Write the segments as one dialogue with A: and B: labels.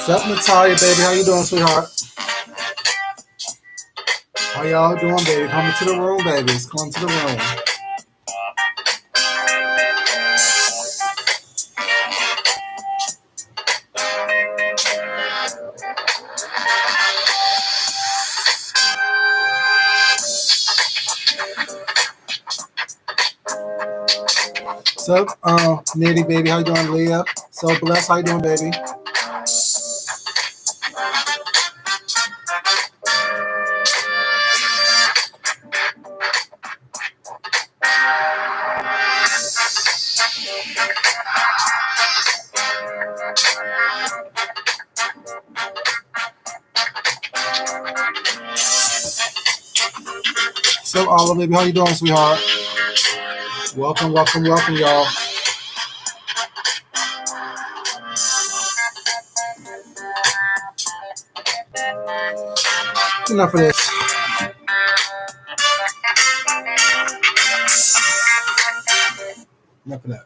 A: What's up, Natalia, baby? How you doing, sweetheart? How y'all doing, baby? Coming to the room, babies. Come to the room. What's up, Nitty, baby? How you doing, Leah? So blessed. How you doing, baby? So Olive, baby, how you doing, sweetheart? Welcome, welcome, welcome, y'all. Enough of this. Enough of that.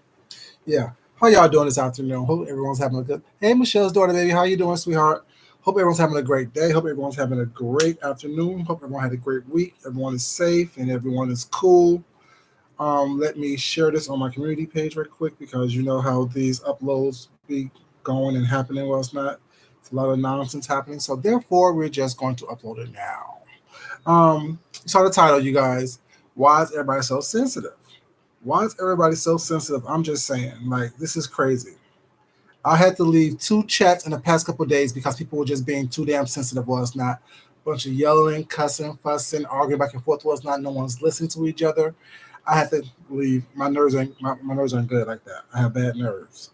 A: Yeah. How y'all doing this afternoon? Hope everyone's having a good. Hey, Michelle's daughter, baby. How you doing, sweetheart? Hope everyone's having a great day. Hope everyone's having a great afternoon. Hope everyone had a great week. Everyone is safe and everyone is cool. Let me share this on my community page right quick because you know how these uploads be going and happening. Well, it's not. It's a lot of nonsense happening. So therefore, we're just going to upload it now. So the title, you guys. Why is everybody so sensitive? Why is everybody so sensitive? I'm just saying, like, this is crazy. I had to leave 2 chats in the past couple of days because people were just being too damn sensitive. Was not a bunch of yelling, cussing, fussing, arguing back and forth. Was not. No one's listening to each other. I had to leave. My nerves aren't good like that. I have bad nerves.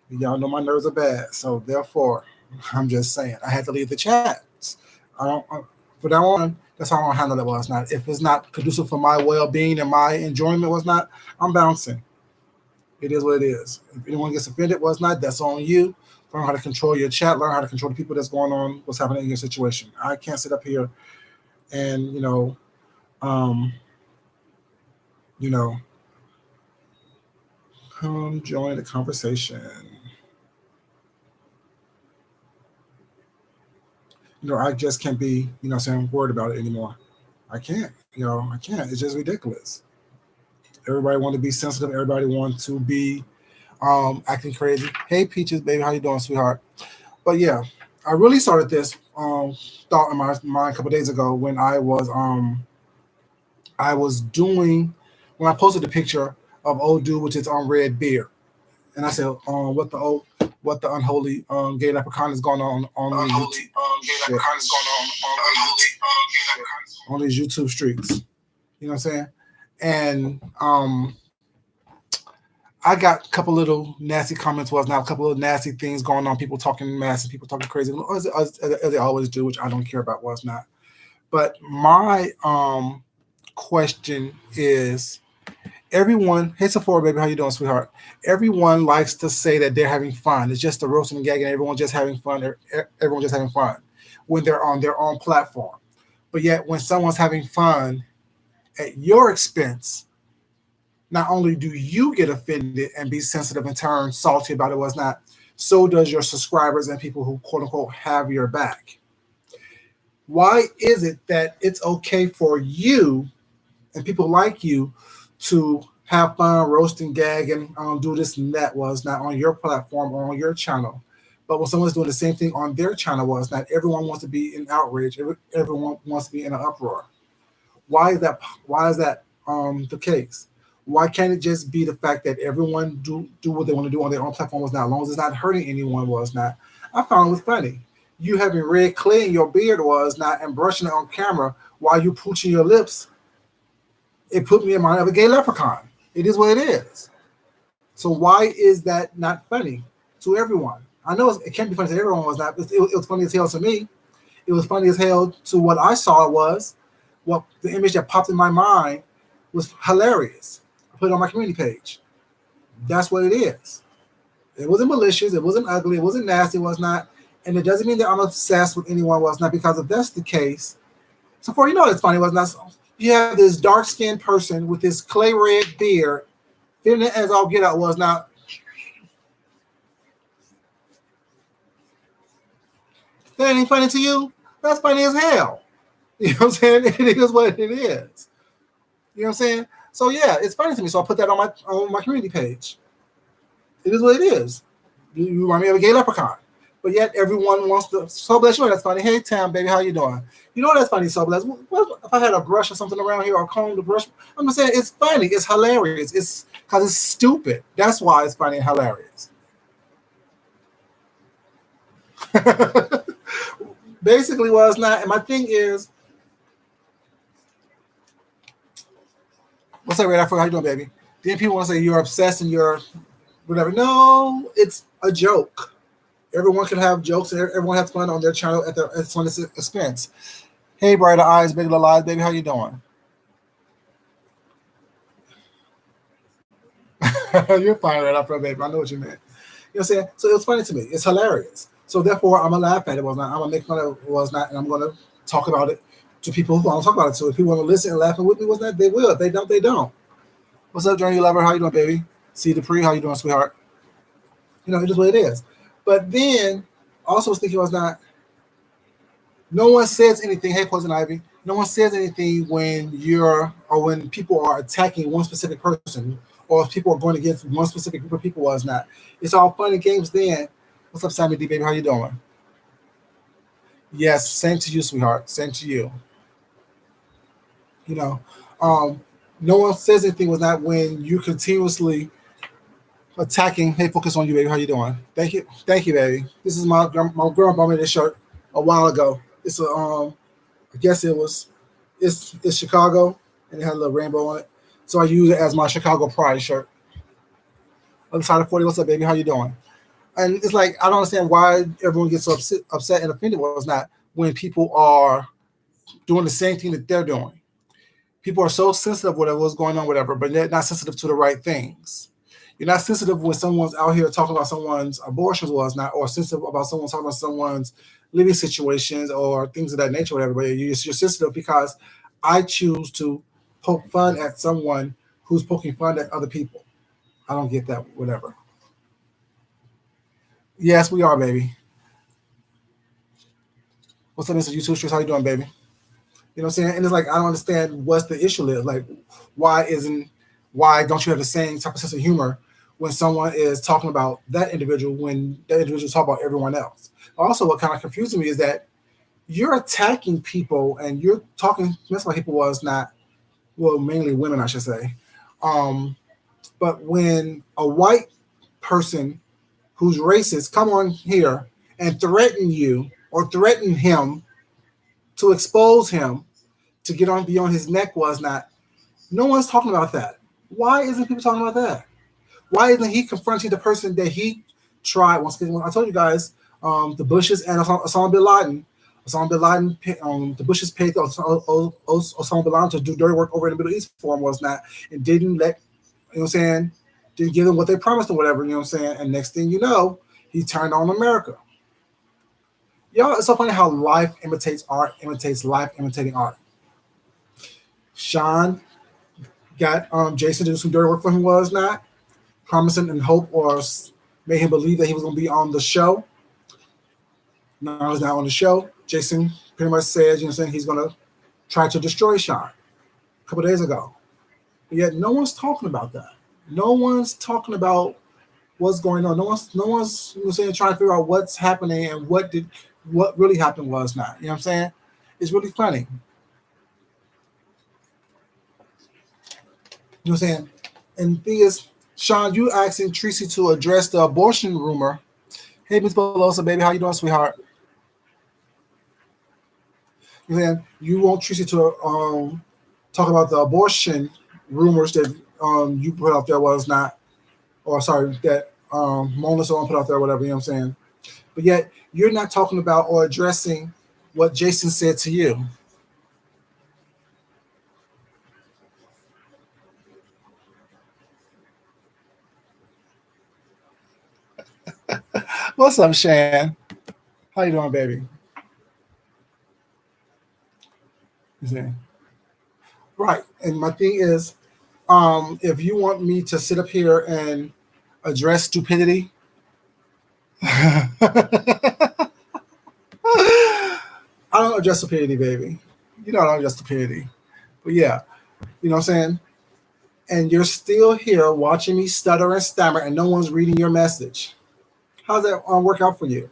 A: Y'all know my nerves are bad. So therefore, I'm just saying I had to leave the chats. I don't. For that one, that's how I'm gonna handle it. Was not. If it's not conducive for my well-being and my enjoyment, was not. I'm bouncing. It is what it is. If anyone gets offended, was not. That's on you. Learn how to control your chat. Learn how to control the people that's going on. What's happening in your situation. I can't sit up here and come join the conversation. I just can't be, saying worried about it anymore. I can't, I can't. It's just ridiculous. Everybody want to be sensitive. Everybody want to be acting crazy. Hey, Peaches, baby, how you doing, sweetheart? But yeah, I really started this thought in my mind a couple days ago when I was when I posted the picture of old dude with his red beard, and I said, what the unholy gay leprechaun is going on these YouTube streets. You know what I'm saying? And I got a couple little nasty comments. Was now a couple of nasty things going on. People talking mess and people talking crazy, as they always do, which I don't care about. Was not. But my question is, everyone, hey Sephora, baby, how you doing, sweetheart? Everyone likes to say that they're having fun. It's just a roasting and gagging. Everyone's just having fun. Everyone's just having fun when they're on their own platform. But yet, when someone's having fun at your expense, not only do you get offended and be sensitive and turn salty about it, was not, so does your subscribers and people who quote unquote have your back. Why is it that it's okay for you and people like you to have fun, roast and gag, and do this and that, was not on your platform or on your channel? But when someone's doing the same thing on their channel, was not, everyone wants to be in outrage. Everyone wants to be in an uproar. Why is that? Why is that the case? Why can't it just be the fact that everyone do what they want to do on their own platform? Was not, as long as it's not hurting anyone. Was not. I found it was funny. You having red clay in your beard, was not, and brushing it on camera while you pooching your lips. It put me in mind of a gay leprechaun. It is what it is. So why is that not funny to everyone? I know it can't be funny to everyone. Was not. It was funny as hell to me. It was funny as hell to what I saw. Was what the image that popped in my mind was hilarious. I put it on my community page. That's what it is. It wasn't malicious. It wasn't ugly. It wasn't nasty. It was not. And it doesn't mean that I'm obsessed with anyone. Was not, because if that's the case. So for it's funny. Was not. You have this dark-skinned person with this clay red beard, feminine as all get out. Was not. That ain't funny to you? That's funny as hell. You know what I'm saying? It is what it is. You know what I'm saying? So yeah, it's funny to me. So I put that on my community page. It is what it is. You remind me of a gay leprechaun. But yet everyone wants to. So bless you. That's funny. Hey Tam, baby, how you doing? You know that's funny. So bless. Well, if I had a brush or something around here or a comb to brush, I'm just saying it's funny. It's hilarious. It's because it's stupid. That's why it's funny and hilarious. Basically, what it's not. And my thing is, what's up, Red? I forgot how you doing, baby. Then people want to say you're obsessed and you're whatever. No, it's a joke. Everyone can have jokes and everyone has fun on their channel at someone's expense. Hey, brighter eyes, big little eyes, baby, how you doing? You're fine right up for baby. I know what you meant. You know what I'm saying? So it was funny to me. It's hilarious. So therefore, I'm gonna laugh at it. Was not. I'm gonna make fun of it. Was not, and I'm gonna talk about it to people who want to talk about it. So if people want to listen and laugh with me, was not. They will. If they don't, they don't. What's up, Journey Lover? How you doing, baby? See Dupree, how you doing, sweetheart? You know, it is what it is. But then also was thinking was not. No one says anything. Hey, Poison Ivy. No one says anything when people are attacking one specific person or if people are going against one specific group of people. Was not. It's all fun and games. Then, what's up, Sammy D, baby? How you doing? Yes, same to you, sweetheart. Same to you. You know, um, no one says anything was not when you continuously attacking. Hey, focus on you, baby. How you doing? Thank you, baby. This is my girl bought me this shirt a while ago. It's a I guess it's Chicago and it had a little rainbow on it. So I use it as my Chicago Pride shirt. Other side of 40, what's up, baby? How you doing? And it's like I don't understand why everyone gets so upset and offended was not when people are doing the same thing that they're doing. People are so sensitive whatever's going on, whatever, but they're not sensitive to the right things. You're not sensitive when someone's out here talking about someone's abortions was not, or sensitive about someone talking about someone's living situations or things of that nature, whatever. But you're sensitive because I choose to poke fun at someone who's poking fun at other people. I don't get that, whatever. Yes, we are, baby. What's up, Mr. YouTube Streets? How you doing, baby? You know what I'm saying? And it's like I don't understand what's the issue is. Like, why isn't why don't you have the same type of sense of humor when someone is talking about that individual when that individual talk about everyone else? Also, what kind of confuses me is that you're attacking people and you're talking. That's why people was not well, mainly women, I should say. Um, but when a white person who's racist come on here and threaten you or threaten him to expose him to get on beyond his neck was not. No one's talking about that. Why isn't people talking about that? Why isn't he confronting the person that he tried? Once again, I told you guys, the Bushes and Osama bin Laden. Osama bin Laden, the Bushes paid Osama bin Laden to do dirty work over in the Middle East for him was not, and didn't let, you know what I'm saying, didn't give them what they promised or whatever, you know what I'm saying? And next thing you know, he turned on America. Y'all, it's so funny how life imitates art, imitates life, imitating art. Sean got Jason to do some dirty work for him was not, promising and hope or made him believe that he was going to be on the show. Now he's not on the show. Jason pretty much says, you know what I'm saying, he's going to try to destroy Sean a couple of days ago. But yet no one's talking about that. No one's talking about what's going on. No one's you know what I'm saying, trying to figure out what's happening and what really happened was not. You know what I'm saying? It's really funny. You know what I'm saying? And the thing is, Sean, you asking Tracy to address the abortion rumor. Hey, Miss Belosa, baby, how you doing, sweetheart? You know what I'm saying? You want Tracy to talk about the abortion rumors that you put out there was not, or sorry, that Mona someone put out there, whatever, you know what I'm saying? But yet, you're not talking about or addressing what Jason said to you. What's up, Shan? How you doing, baby? You see? Right. And my thing is, if you want me to sit up here and address stupidity, I don't address stupidity, baby. You know I don't address stupidity. But yeah, you know what I'm saying? And you're still here watching me stutter and stammer and no one's reading your message. How's that work out for you?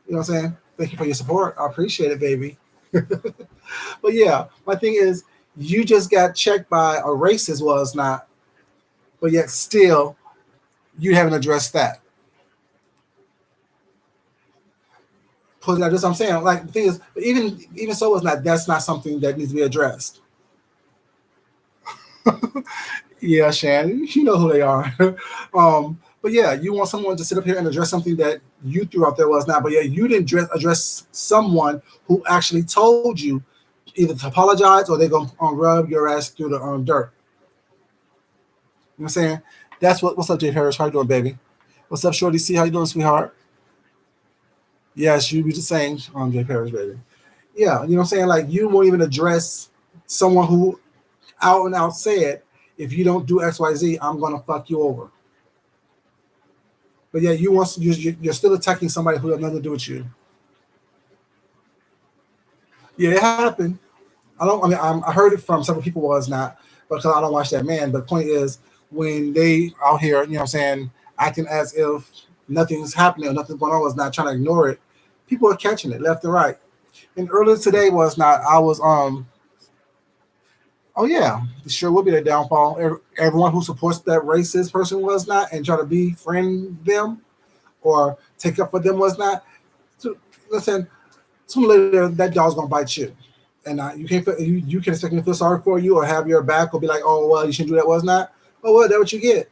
A: You know what I'm saying? Thank you for your support. I appreciate it, baby. But yeah, my thing is, you just got checked by a racist, was not, but yet still you haven't addressed that. Because that's what I'm saying. Like the thing is, even so, it's not. That's not something that needs to be addressed. Yeah, Shannon, you know who they are. But yeah, you want someone to sit up here and address something that you threw out there was not, but yeah, you didn't address someone who actually told you either to apologize or they're gonna rub your ass through the dirt. You know what I'm saying? That's what's up, Jay Harris. How you doing, baby? What's up, Shorty C? How you doing, sweetheart? Yes, you be the same, Jay Harris, baby. Yeah, you know what I'm saying? Like you won't even address someone who out and out said, if you don't do X, Y, Z, I'm gonna fuck you over. But yeah, you're still attacking somebody who has nothing to do with you. Yeah, it happened. I don't. I mean, I heard it from several people was not because I don't watch that man. But the point is, when they out here, you know what I'm saying, acting as if nothing's happening or nothing's going on, was not trying to ignore it. People are catching it left and right. And earlier today was not. I was Oh yeah, it sure will be their downfall. Everyone who supports that racist person was not and try to befriend them or take up for them was not. So, listen, sooner or later that dog's gonna bite you, and you can't you can expect me to feel sorry for you or have your back or be like, oh well, you shouldn't do that. Was not. Oh well, that's what you get.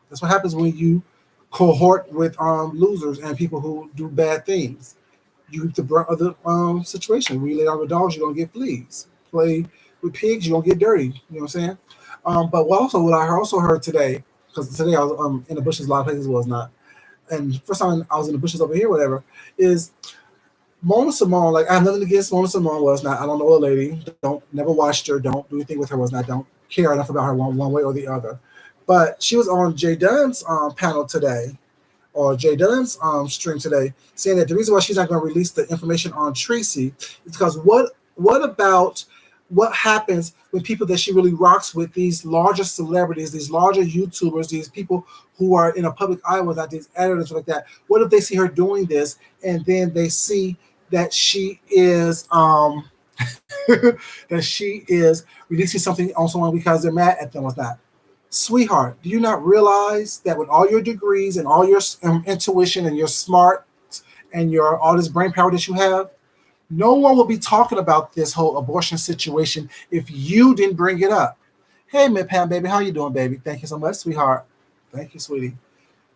A: That's what happens when you cohort with losers and people who do bad things. You reap the brunt of the situation. When you lay down with dogs, you're gonna get fleas. Play with pigs, you're gonna get dirty. You know what I'm saying? But what I also heard today, because today I was in the bushes, a lot of places was not, and first time I was in the bushes over here, whatever, is Mona Simone. Like I have nothing against Mona Simone was not. I don't know a lady. Don't never watched her. Don't do anything with her was not. Don't care enough about her one way or the other. But she was on Jay Dunn's panel today, or Jay Dunn's stream today, saying that the reason why she's not going to release the information on Tracy is because what about what happens when people that she really rocks with, these larger celebrities, these larger YouTubers, these people who are in a public eye with that, these editors like that, what if they see her doing this and then they see that she is that she is releasing something on someone because they're mad at them with that? Sweetheart, do you not realize that with all your degrees and all your intuition and your smart and your all this brain power that you have, no one will be talking about this whole abortion situation if you didn't bring it up. Hey, Miss Pam, baby, how you doing, baby? Thank you so much, sweetheart. Thank you, sweetie.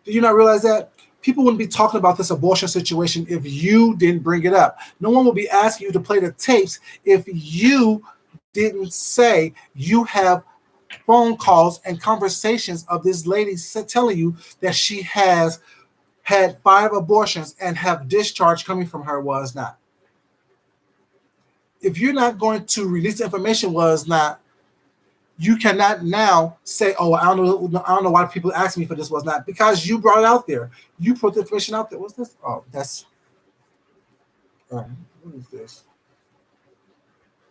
A: Do you not realize that people wouldn't be talking about this abortion situation if you didn't bring it up? No one will be asking you to play the tapes if you didn't say you have phone calls and conversations of this lady telling you that she has had 5 abortions and have discharge coming from her was not. If you're not going to release the information was not, you cannot now say, oh, I don't know why people ask me for this was not, because you brought it out there. You put the information out there. What's this? Oh, that's what is this?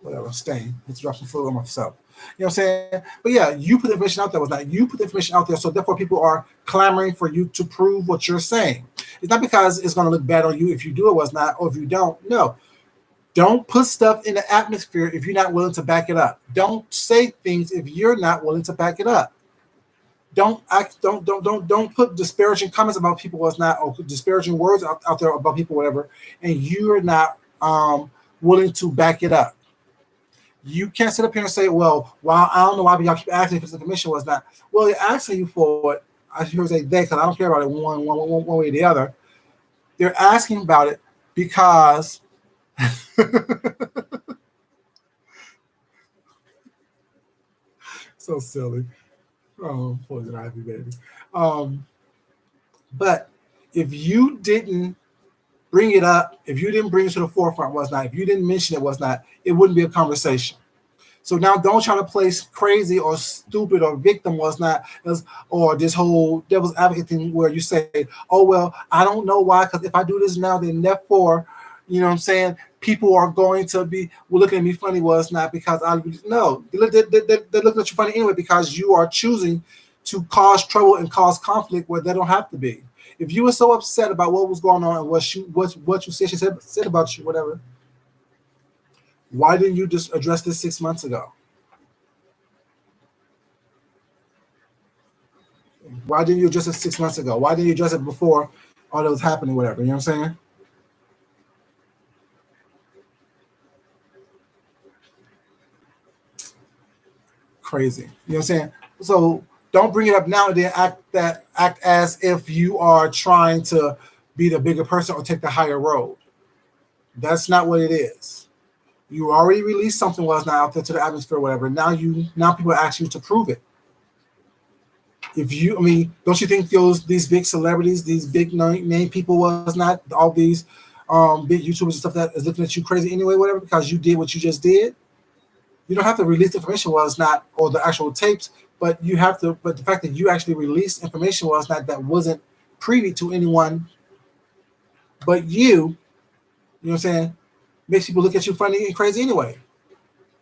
A: Whatever, stain. Let's drop some food on myself. You know what I'm saying? But yeah, you put the information out there was not. You put the information out there, so therefore people are clamoring for you to prove what you're saying. It's not because it's going to look bad on you if you do it was not, or if you don't. No. Don't put stuff in the atmosphere if you're not willing to back it up. Don't say things if you're not willing to back it up. Don't put disparaging comments about people was not, or disparaging words out there about people, whatever, and you're not willing to back it up. You can't sit up here and say, well, I don't know why y'all keep asking if this information was not. Well, they're asking you for it. I should say they, because I don't care about it one way or the other. They're asking about it because so silly. Oh, poison ivy, baby. Um, but if you didn't bring it up, if you didn't bring it to the forefront, was not, if you didn't mention it, was not, it wouldn't be a conversation. So now don't try to place crazy or stupid or victim was not, or this whole devil's advocate thing where you say, oh, well, I don't know why, because if I do this now, then therefore You know what I'm saying? People are going to be looking at me funny. Well, it's not because I no. They're looking at you funny anyway because you are choosing to cause trouble and cause conflict where they don't have to be. If you were so upset about what was going on and what you said, she said about you, whatever, why didn't you just address this 6 months ago? Why didn't you address it 6 months ago? Why didn't you address it before all that was happening, whatever? You know what I'm saying? Crazy. You know what I'm saying? So don't bring it up now and then act as if you are trying to be the bigger person or take the higher road. That's not what it is. You already released something was not out there to the atmosphere, or whatever. Now people ask you to prove it. I mean, don't you think these big celebrities, these big name people was not all these big YouTubers and stuff that is looking at you crazy anyway, whatever, because you did what you just did? You don't have to release the information was not, or the actual tapes, but you have to. But the fact that you actually released information was not that wasn't privy to anyone but you. You know what I'm saying? Makes people look at you funny and crazy anyway,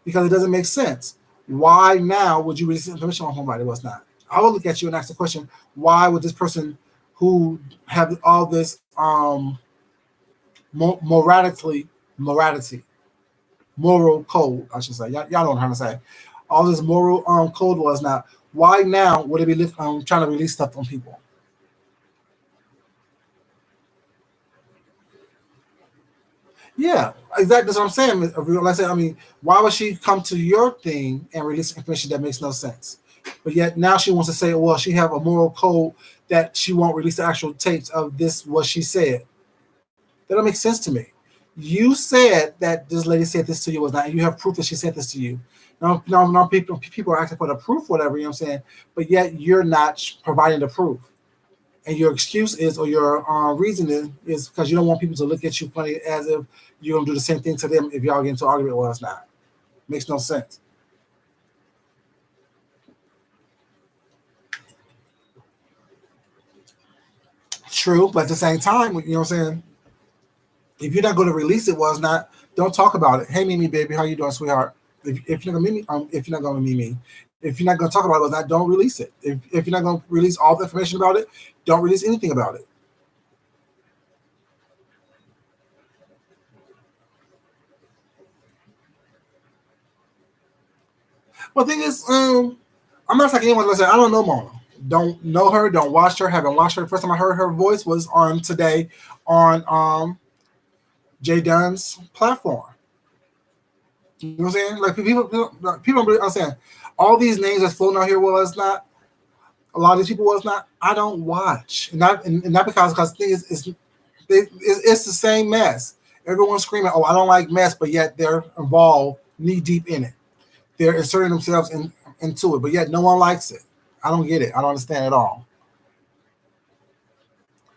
A: because it doesn't make sense. Why now would you release information on somebody was not? I will look at you and ask the question: why would this person who have all this morality, moral code, I should say. Y'all know what I'm trying to say. All this moral code was not. Why now would it be trying to release stuff on people? Yeah, exactly. That's what I'm saying. Like I said, I mean, why would she come to your thing and release information that makes no sense? But yet now she wants to say, well, she have a moral code that she won't release the actual tapes of this, what she said. That don't make sense to me. You said that this lady said this to you was not, and you have proof that she said this to you. Now people are asking for the proof, whatever, you know what I'm saying? But yet you're not providing the proof. And your excuse is, or your reasoning is because you don't want people to look at you funny as if you're going to do the same thing to them if y'all get into an argument. Well, it's not. Makes no sense. True, but at the same time, you know what I'm saying? If you're not going to release it, well, it's not. Don't talk about it. Hey, Mimi, baby, how you doing, sweetheart? If you're not going to if you're not going to Mimi, if you're not going to talk about it, well, not, don't release it. If you're not going to release all the information about it, don't release anything about it. Well, the thing is, I'm not like anyone. Listen, I don't know Mona. Don't know her. Don't watch her. Haven't watched her. The first time I heard her voice was on today on Jay Dunn's platform. You know what I'm saying? Like people don't really understand. All these names that's floating out here was not. A lot of these people was not. I don't watch, and not because the thing is, it's the same mess. Everyone's screaming, "Oh, I don't like mess," but yet they're involved, knee deep in it. They're inserting themselves into it, but yet no one likes it. I don't get it. I don't understand at all.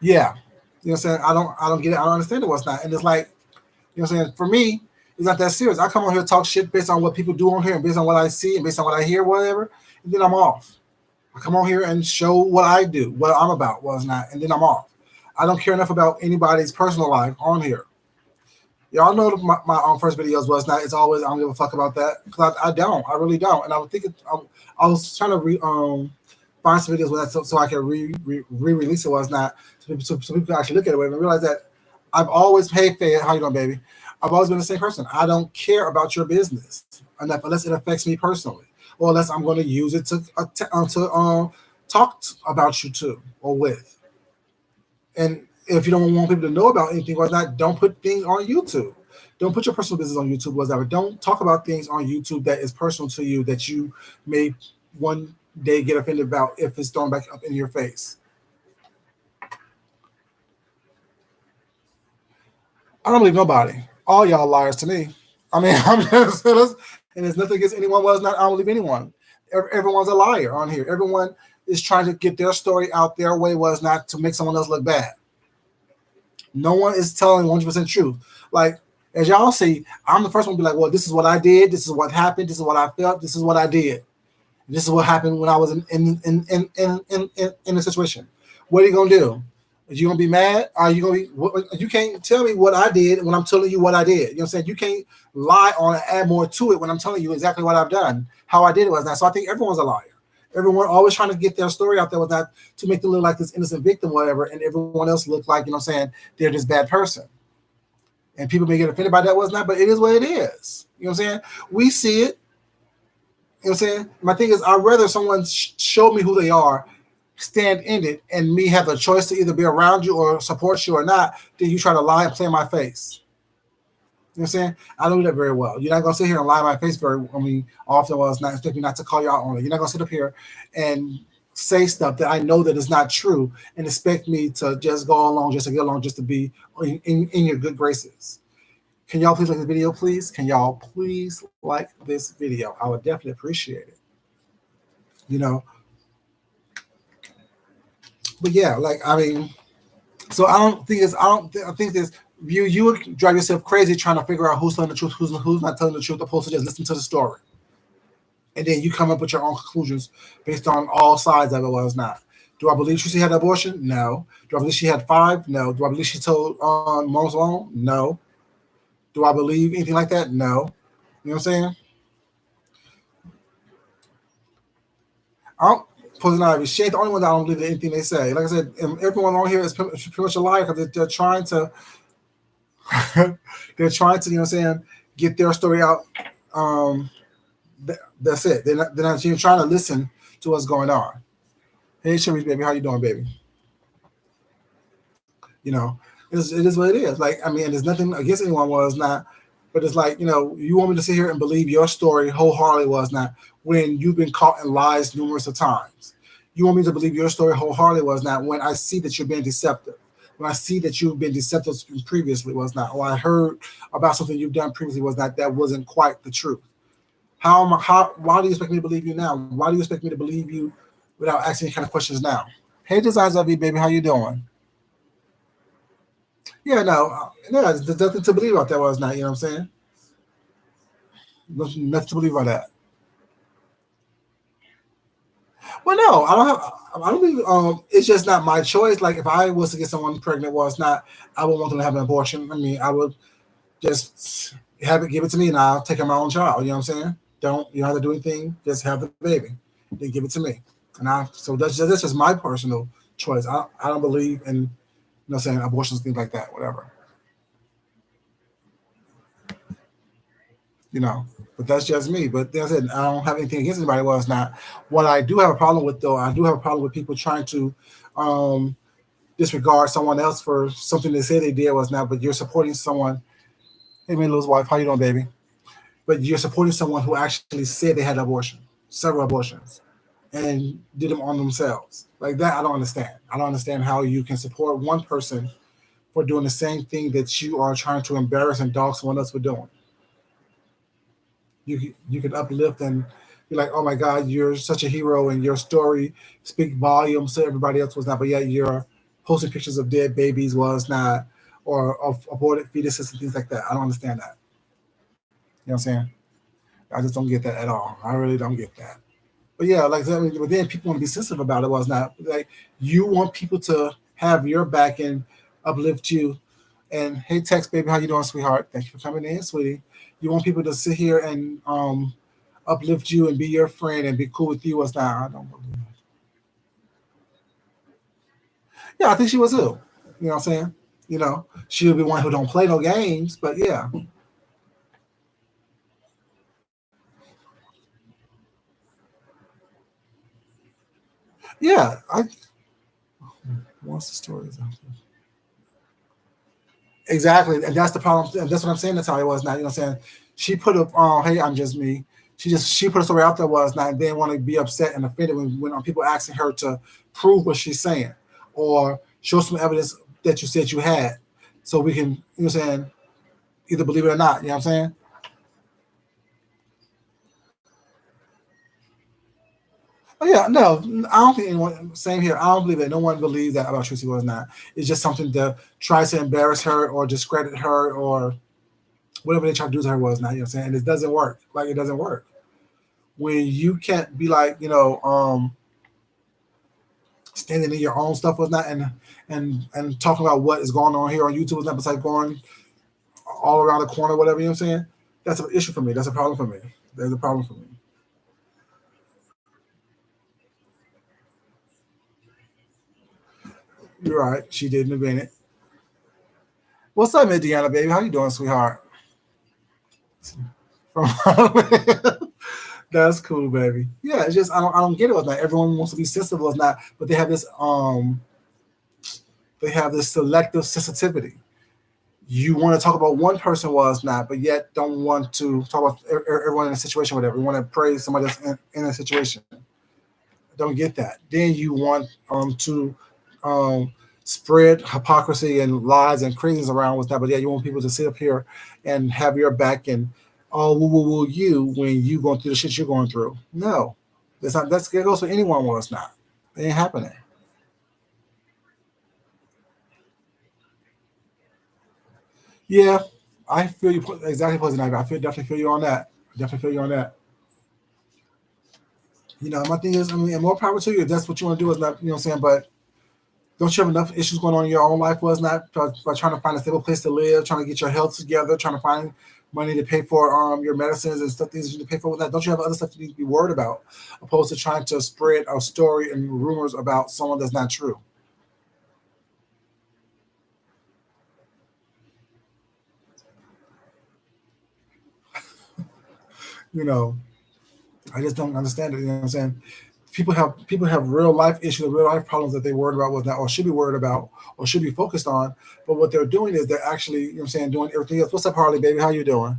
A: Yeah, you know what I'm saying. I don't get it. I don't understand it. What's not, and it's like, you know what I'm saying. For me, it's not that serious. I come on here to talk shit based on what people do on here, and based on what I see, and based on what I hear, whatever. And then I'm off. I come on here and show what I do, what I'm about, what's not, and then I'm off. I don't care enough about anybody's personal life on here. Y'all know my first videos was not. It's always I don't give a fuck about that because I don't. I really don't. And I was thinking I was trying to find some videos with that so I can re-release it. Was not so people can actually look at it and realize that I've always hey Faye, how you doing, baby? I've always been the same person. I don't care about your business enough unless it affects me personally, or unless I'm going to use it to talk about you to or with. And if you don't want people to know about anything or not, don't put things on YouTube. Don't put your personal business on YouTube whatsoever. Don't talk about things on YouTube that is personal to you that you may one day get offended about if it's thrown back up in your face. I don't believe nobody. All y'all liars to me. I mean, I'm just and there's nothing against anyone. Was not. I don't believe anyone. Everyone's a liar on here. Everyone is trying to get their story out their way. Was not to make someone else look bad. No one is telling 100% truth. Like as y'all see, I'm the first one to be like, well, this is what I did. This is what happened. This is what I felt. This is what I did. This is what happened when I was in the situation. What are you gonna do? You gonna be mad? Are you gonna be? You can't tell me what I did when I'm telling you what I did. You know what I'm saying? You can't lie on and add more to it when I'm telling you exactly what I've done, how I did it was that. So I think everyone's a liar. Everyone always trying to get their story out there was that to make them look like this innocent victim, whatever, and everyone else look like, you know what I'm saying, they're this bad person. And people may get offended by that was not, but it is what it is. You know what I'm saying? We see it. You know what I'm saying? My thing is, I'd rather someone show me who they are, stand in it, and me have a choice to either be around you or support you or not, than you try to lie and play in my face. You know what I'm saying? I don't do that very well. You're not gonna sit here and lie in my face often. Well, it's not expect me not to call you out on it. You're not gonna sit up here and say stuff that I know that is not true and expect me to just go along, just to get along, just to be in your good graces. Can y'all please like the video, please? Can y'all please like this video? I would definitely appreciate it. You know. But yeah, like I mean, so I think this you would drive yourself crazy trying to figure out who's telling the truth, who's not telling the truth, opposed to just listen to the story. And then you come up with your own conclusions based on all sides of it was not. Do I believe Tracy had an abortion? No. Do I believe she had 5? No. Do I believe she told Mom's alone? No. Do I believe anything like that? No. You know what I'm saying? I don't. Ivy. She ain't the only one that I don't believe in anything they say. Like I said, everyone on here is pretty much a liar because they're trying to, you know what I'm saying, get their story out. That's it. They're not even trying to listen to what's going on. Hey, Cherise, baby, how you doing, baby? You know, it is what it is. Like, I mean, there's nothing against anyone was not, but it's like, you know, you want me to sit here and believe your story wholeheartedly was not when you've been caught in lies numerous of times. You want me to believe your story wholeheartedly was not when I see that you're being deceptive. When I see that you've been deceptive previously was not, or I heard about something you've done previously was not, that wasn't quite the truth. Why do you expect me to believe you now? Why do you expect me to believe you without asking any kind of questions now? Hey, Designs of you, baby, how you doing? Yeah, no, there's nothing to believe about that was not, you know what I'm saying? Nothing to believe about that. Well, no, I don't believe. It's just not my choice. Like if I was to get someone pregnant, well, it's not. I would want them to have an abortion. I mean, I would just give it to me, and I'll take care of my own child. You know what I'm saying? You don't have to do anything. Just have the baby, then give it to me. So that's just my personal choice. I don't believe in, you know, what I'm saying, abortions, things like that, whatever. You know, but that's just me. But as I said, I don't have anything against anybody. Well, it's not. What I do have a problem with, though, I do have a problem with people trying to disregard someone else for something they say they did was not. But you're supporting someone. Hey, Milo's wife, how you doing, baby? But you're supporting someone who actually said they had abortion, several abortions, and did them on themselves. Like that, I don't understand. I don't understand how you can support one person for doing the same thing that you are trying to embarrass and dog someone else for doing. You can uplift and be like, oh my God, you're such a hero, and your story speak volumes to everybody else was not, but yet you're posting pictures of dead babies was not, or of aborted fetuses and things like that. I don't understand that. You know what I'm saying? I just don't get that at all. I really don't get that. But yeah, like I mean, but then people want to be sensitive about it. Was not like you want people to have your back and uplift you. And hey, Tex, baby, how you doing, sweetheart? Thank you for coming in, sweetie. You want people to sit here and uplift you and be your friend and be cool with you. Was not. I don't believe it. Yeah, I think she was too. You know what I'm saying? You know, she'll be one who don't play no games. But yeah. Yeah, what's the story? Exactly, and that's the problem. And that's what I'm saying. That's how it was. Not, you know what I'm saying? She put up, hey, I'm just me. She put a story out there was not. And then want to be upset and offended when people asking her to prove what she's saying or show some evidence that you said you had, so we can, you know what I'm saying, either believe it or not. You know what I'm saying? Oh yeah, no, I don't think anyone. Same here. I don't believe that. No one believes that about Tracy was not. It's just something to try to embarrass her or discredit her or whatever they try to do to her was not. You know what I'm saying? And it doesn't work. Like it doesn't work when you can't be like, you know, standing in your own stuff was not, and talking about what is going on here on YouTube was not besides going all around the corner, whatever, you know what I'm saying? That's an issue for me. That's a problem for me. There's a problem for me. You're right. She didn't invent it. What's up, Deanna, baby? How you doing, sweetheart? That's cool, baby. Yeah, it's just I don't get it with that. Everyone wants to be sensitive with that, but they have this selective sensitivity. You want to talk about one person was not, but yet don't want to talk about everyone in a situation, whatever. You want to praise somebody that's in a situation. Don't get that. Then you want to spread hypocrisy and lies and craziness around with that, but yeah, you want people to sit up here and have your back and woo you when you going through the shit you're going through. No, that's not. That goes for anyone was not. It ain't happening. Yeah, I feel you exactly, Poison Ivy. Definitely feel you on that. Definitely feel you on that. My thing is, I mean, and more power to you. If that's what you want to do, is not, what I'm saying, but don't you have enough issues going on in your own life? Was not by trying to find a stable place to live, trying to get your health together, trying to find money to pay for your medicines and stuff, things you need to pay for with that. Don't you have other stuff you need to be worried about, opposed to trying to spread a story and rumors about someone that's not true? You know, I just don't understand it. You know what I'm saying? People have real life issues, real life problems that they worried about with that, or should be worried about, or should be focused on. But what they're doing is they're actually, you know what I'm saying, doing everything else. What's up, Harley, baby? How you doing?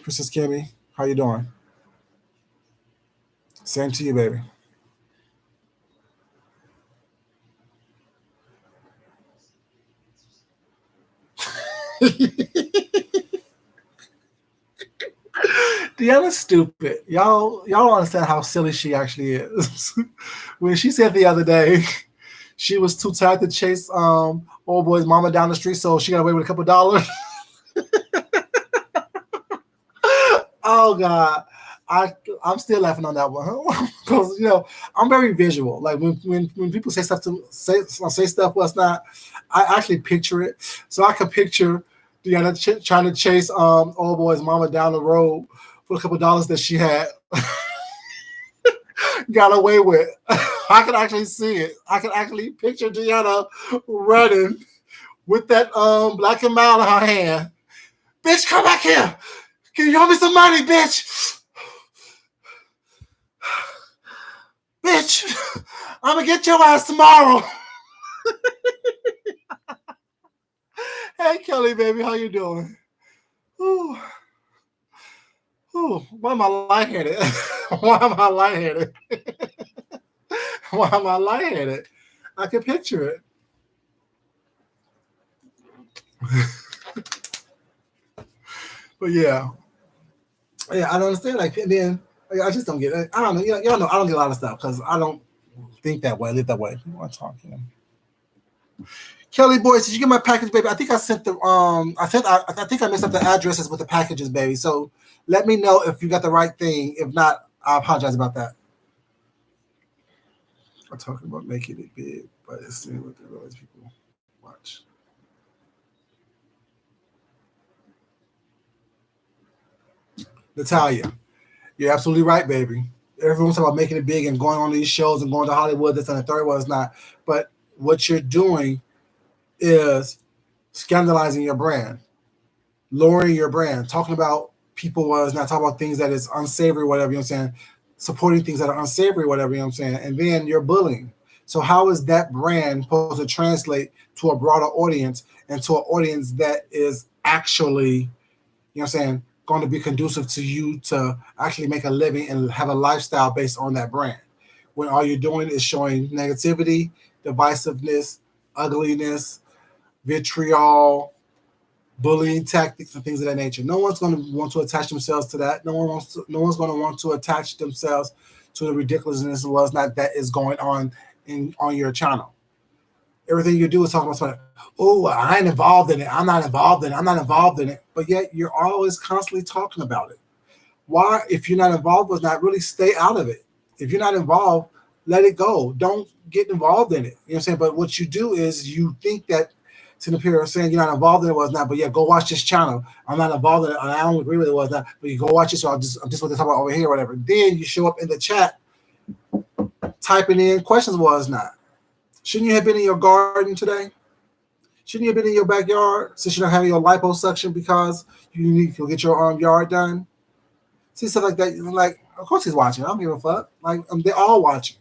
A: Princess Kimmy, how you doing? Same to you, baby. Deanna's stupid. Y'all don't understand how silly she actually is. When she said the other day she was too tired to chase old boy's mama down the street, so she got away with a couple dollars. Oh God. I'm still laughing on that one because I'm very visual. Like when people say stuff say stuff what's not, I actually picture it. So I could picture Deanna trying to chase old boy's mama down the road for a couple dollars that she had got away with. I can actually see it. I can actually picture Deanna running with that black and mild in her hand. Bitch, come back here. Can you owe me some money, bitch? Bitch, I'm gonna get your ass tomorrow. Hey, Kelly, baby, how you doing? Ooh. Ooh, why am I lightheaded? Why am I lightheaded? Why am I lightheaded? I can picture it. But yeah, I don't understand. Like, and then I just don't get it. I don't know. Y'all know I don't get a lot of stuff because I don't think that way, live that way. People are talking. Kelly boy, did you get my package, baby? I think I sent the I think I messed up the addresses with the packages, baby. So let me know if you got the right thing. If not, I apologize about that. I'm talking about making it big, but it's what the realize people watch. Natalia, you're absolutely right, baby. Everyone's talking about making it big and going on these shows and going to Hollywood. This and the third one is not. But what you're doing is scandalizing your brand, lowering your brand, talking about people was not talking about things that is unsavory, whatever, you know what I'm saying, supporting things that are unsavory, whatever, you know what I'm saying, and then you're bullying. So how is that brand supposed to translate to a broader audience and to an audience that is actually, you know what I'm saying, going to be conducive to you to actually make a living and have a lifestyle based on that brand, when all you're doing is showing negativity, divisiveness, ugliness, vitriol, bullying tactics, and things of that nature. No one's going to want to attach themselves to that. No one's going to want to attach themselves to the ridiculousness of what's not that is going on on your channel. Everything you do is talking about something. Oh, I ain't involved in it. I'm not involved in it. I'm not involved in it. But yet you're always constantly talking about it. Why, if you're not involved with not really stay out of it? If you're not involved, let it go. Don't get involved in it. You know what I'm saying? But what you do is you think that sitting up here saying you're not involved in it was not, but yeah, go watch this channel. I'm not involved in it. I don't agree with it was not, but you go watch it. So I'm just what they're talking about over here, or whatever. Then you show up in the chat typing in questions was not. Shouldn't you have been in your garden today? Shouldn't you have been in your backyard since you're not having your liposuction because you need to get your yard done? See stuff like that. Like, of course he's watching. I don't give a fuck. Like, they're all watching.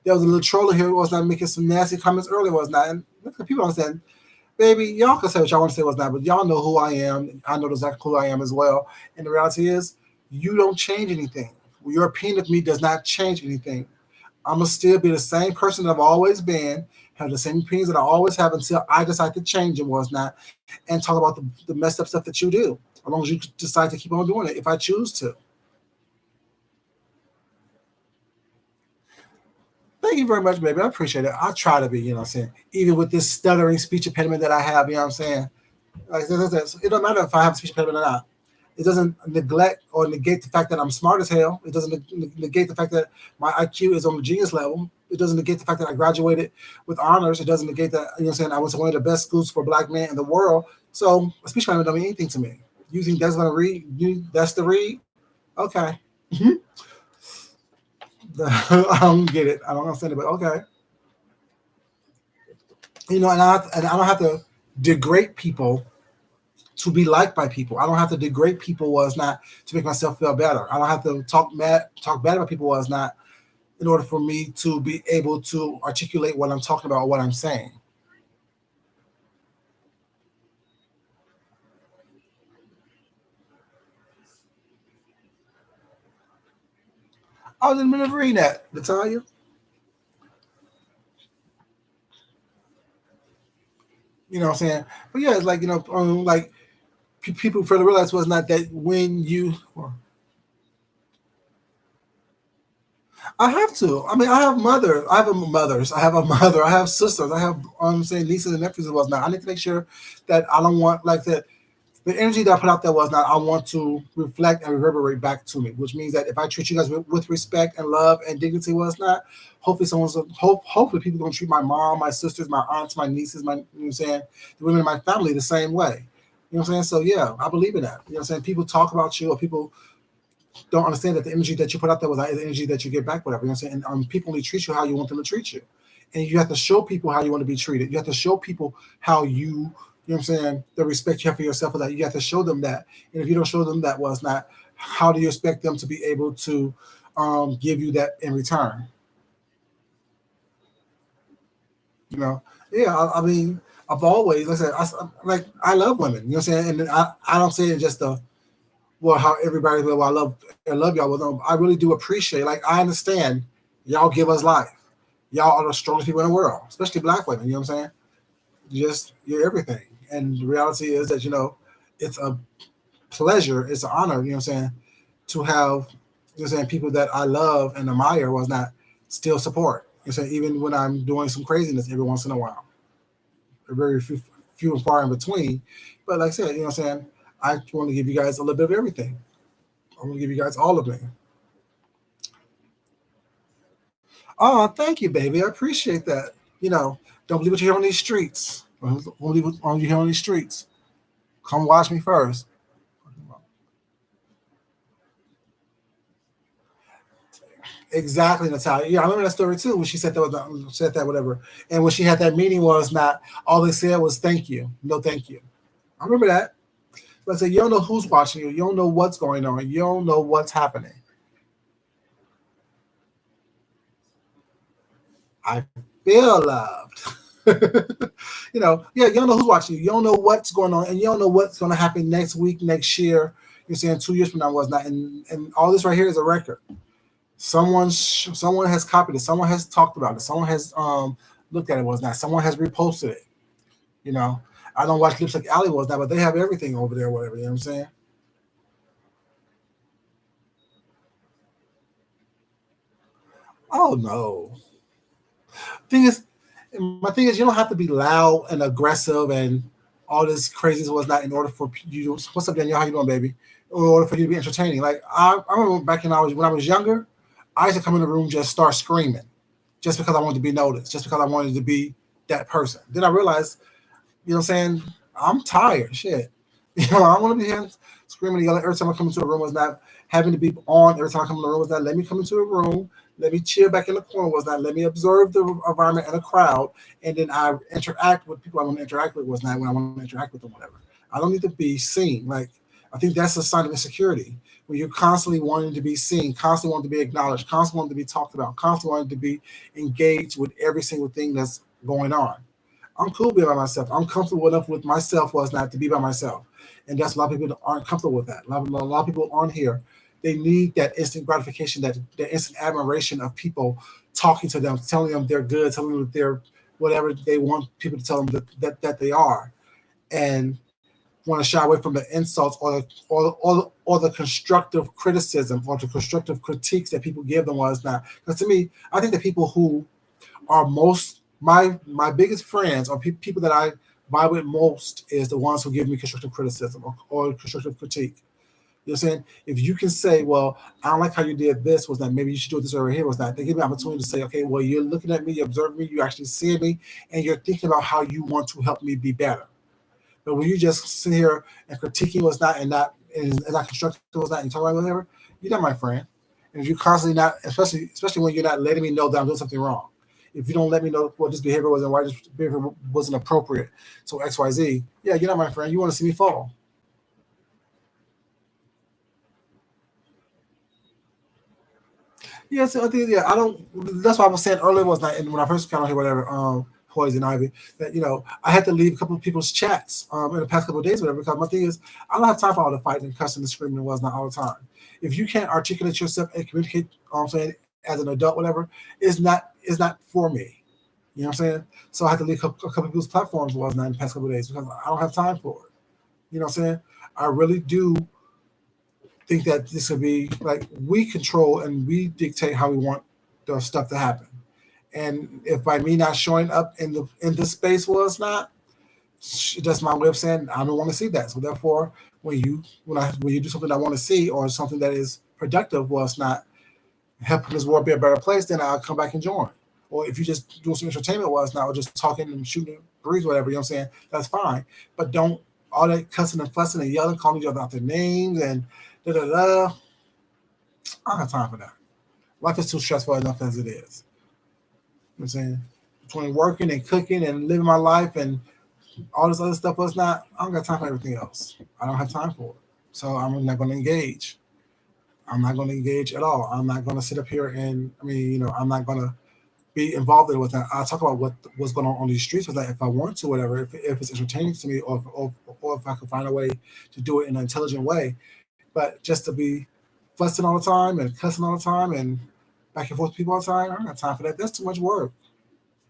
A: There was a little troller here who was not making some nasty comments earlier, was not. And people don't understand, baby, y'all can say what y'all want to say was not, but y'all know who I am. I know exactly who I am as well. And the reality is, you don't change anything. Your opinion of me does not change anything. I'm going to still be the same person that I've always been, have the same opinions that I always have until I decide to change it was not, and talk about the messed up stuff that you do, as long as you decide to keep on doing it, if I choose to. Thank you very much, baby. I appreciate it. I try to be, you know what I'm saying, even with this stuttering speech impediment that I have, you know what I'm saying? Like, it don't matter if I have a speech impediment or not. It doesn't neglect or negate the fact that I'm smart as hell. It doesn't negate the fact that my IQ is on the genius level. It doesn't negate the fact that I graduated with honors. It doesn't negate that, you know what I'm saying, I went to one of the best schools for black men in the world. So a speech impediment don't mean anything to me. You think that's going to read? That's the read? Okay. I don't get it. I don't understand it, but okay. You know, and I don't have to degrade people to be liked by people. I don't have to degrade people was not to make myself feel better. I don't have to talk bad about people was not in order for me to be able to articulate what I'm talking about or what I'm saying. I was in the middle of reading that, Natalia. You know what I'm saying? But yeah, it's like, you know, like people fail to realize was not that when you. Well, I have to. I mean, I have mothers. I have a mothers. I have a mother. I have sisters. I have, I'm saying, nieces and nephews and whatnot. I need to make sure that I don't want like that. The energy that I put out there was not. I want to reflect and reverberate back to me, which means that if I treat you guys with respect and love and dignity, was not. Hopefully, hopefully people gonna treat my mom, my sisters, my aunts, my nieces, my, you know what I'm saying, the women in my family the same way. You know what I'm saying? So yeah, I believe in that. You know what I'm saying? People talk about you, or people don't understand that the energy that you put out there was the energy that you get back, whatever. You know what I'm saying? And people only treat you how you want them to treat you. And you have to show people how you want to be treated. You have to show people how you know what I'm saying, the respect you have for yourself for that. You have to show them that. And if you don't show them that was not, how do you expect them to be able to give you that in return? You know? Yeah, I mean, I've always, like I said, I love women. You know what I'm saying? And I don't say it just well, how everybody, well, I love y'all. Well, no, I really do appreciate. Like, I understand y'all give us life. Y'all are the strongest people in the world, especially black women. You know what I'm saying? You're everything. And the reality is that, you know, it's a pleasure, it's an honor. You know what I'm saying? To have, you know what I'm saying, people that I love and admire was not still support. You know what I'm saying? Even when I'm doing some craziness every once in a while, very few and far in between. But like I said, you know what I'm saying? I want to give you guys a little bit of everything. I want to give you guys all of me. Oh, thank you, baby. I appreciate that. You know, don't believe what you hear on these streets. Don't believe what you hear on these streets. Come watch me first. Exactly, Natalia. Yeah, I remember that story too when she said that whatever. And when she had that meeting was not all they said was thank you. No, thank you. I remember that. But I said, you don't know who's watching you. You don't know what's going on. You don't know what's happening. I feel loved. You know, yeah, you don't know who's watching you. You don't know what's going on, and you don't know what's going to happen next week, next year. You're saying 2 years from now was not, and all this right here is a record. Someone has copied it. Someone has talked about it. Someone has looked at it was not. Someone has reposted it. You know, I don't watch clips like Ali was not, but they have everything over there, whatever. You know what I'm saying? Oh no. My thing is, you don't have to be loud and aggressive and all this craziness was not in order for you. What's up, Daniel? How you doing, baby? In order for you to be entertaining. Like I remember back when I was younger, I used to come in the room just start screaming. just because I wanted to be noticed, just because I wanted to be that person. Then I realized, you know what I'm saying, I'm tired. Shit. I want to be here screaming and yelling every time I come into a room. Was not having to be on every time I come in the room. Was not let me come into a room. Let me chill back in the corner. Was not let me observe the environment and the crowd, and then I interact with people I want to interact with. Was not when I want to interact with them, whatever. I don't need to be seen. Like, I think that's a sign of insecurity when you're constantly wanting to be seen, constantly wanting to be acknowledged, constantly wanting to be talked about, constantly wanting to be engaged with every single thing that's going on. I'm cool being by myself. I'm comfortable enough with myself was not to be by myself. And that's a lot of people that aren't comfortable with that. A lot of people on here, they need that instant gratification, that instant admiration of people talking to them, telling them they're good, telling them that they're whatever they want people to tell them that they are. And want to shy away from the insults or the constructive criticism or the constructive critiques that people give them was not. Because to me, I think the people who are most my biggest friends or people that I vibe with most is the ones who give me constructive criticism or constructive critique. You know what I'm saying? If you can say, well, I don't like how you did this, was that maybe you should do this over here, was that they give me an opportunity to say, okay, well, you're looking at me, you're observing me, you actually see me, and you're thinking about how you want to help me be better. But when you just sit here and critiquing what's not and not constructive what's not and talk about whatever, you're not my friend. And if you constantly not, especially when you're not letting me know that I'm doing something wrong. If you don't let me know what this behavior was and why this behavior wasn't appropriate, so X, Y, Z, yeah, you're not my friend. You want to see me fall. Yeah, so I think yeah, I don't. That's why I was saying earlier was not and when I first got on here, whatever. Poison Ivy. That I had to leave a couple of people's chats in the past couple of days, whatever. Because my thing is, I don't have time for all the fighting and cussing and screaming and whatnot all the time. If you can't articulate yourself and communicate, I'm saying as an adult, whatever, it's not for me. You know what I'm saying? So I had to leave a couple of people's platforms was not in the past couple of days because I don't have time for it. You know what I'm saying? I really do think that this could be like we control and we dictate how we want the stuff to happen. And if by me not showing up in the space was not, that's my way of saying I don't want to see that. So therefore, when you do something I want to see or something that is productive was not helping this world be a better place, then I'll come back and join. Or if you just doing some entertainment was not or just talking and shooting breeze, whatever, you know what I'm saying, that's fine. But don't all that cussing and fussing and yelling, calling each other out their names and da da da. I don't have time for that. Life is too stressful enough as it is. You know what I'm saying? Between working and cooking and living my life and all this other stuff was not, I don't got time for everything else. I don't have time for it. So I'm not going to engage. I'm not going to engage at all. I'm not going to sit up here and, I'm not going to be involved in it with that. I talk about what's going on these streets with that if I want to, whatever, if it's entertaining to me or if I can find a way to do it in an intelligent way. But just to be fussing all the time and cussing all the time and back and forth with people all the time, I don't got time for that. That's too much work.